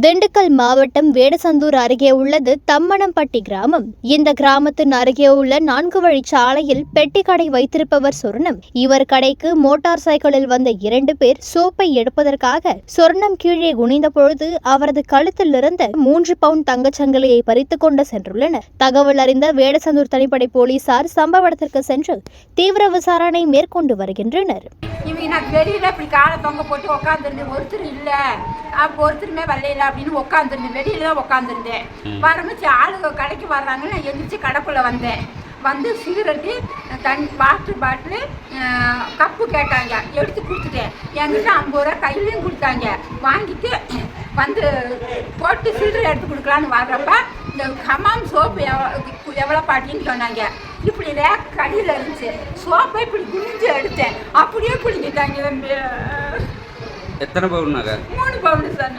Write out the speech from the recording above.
திண்டுக்கல் மாவட்டம் வேடசந்தூர் அருகே உள்ளது தம்மனம்பட்டி கிராமம். இந்த கிராமத்தின் அருகே உள்ள 4 வழிச்சாலையில் பெட்டி கடை வைத்திருப்பவர் சொர்ணம். இவர் கடைக்கு மோட்டார் சைக்கிளில் வந்த 2 பேர் சோப்பை எடுப்பதற்காக சொர்ணம் கீழே குனிந்த பொழுது அவரது கழுத்தில் இருந்த 3 பவுண்ட் தங்கச்சங்கிலியை பறித்துக் கொண்டு சென்றுள்ளனர். தகவல் அறிந்த வேடசந்தூர் தனிப்படை போலீசார் சம்பவ இடத்திற்கு சென்று தீவிர விசாரணை மேற்கொண்டு வருகின்றனர். இவங்க நான் வெளியில் இப்படி காலை தொங்க போட்டு உட்காந்துருந்தேன். ஒருத்தர் இல்லை, அப்போ ஒருத்தருமே வரல அப்படின்னு உட்காந்துருந்தேன். வெளியில தான் உட்காந்துருந்தேன். வரமிச்சு ஆளுங்க கடைக்கு வர்றாங்கன்னு நான் எழுந்திரிச்சு கடைக்குள்ளே வந்தேன். வந்து சிகரெட்டு, வாட்டர் பாட்டிலு, கப்பு கேட்டாங்க. எடுத்து கொடுத்துட்டேன். என்கிட்ட 50 ரூபா கையிலையும் கொடுத்தாங்க. வாங்கிட்டு வந்து போட்டு சில்லறை எடுத்து கொடுக்கலான்னு வர்றப்ப இந்த ஹமாம் சோப்பு எவ்வளோ பாட்டின்னு சொன்னாங்க. இப்படி கடியில் இருந்துச்சு. சோப்பை இப்படி குனிஞ்சு எடுத்தேன். அப்படியே குளிக்கிட்டாங்க. எத்தனை பவுன் நகை? 3 பவுன் சார்.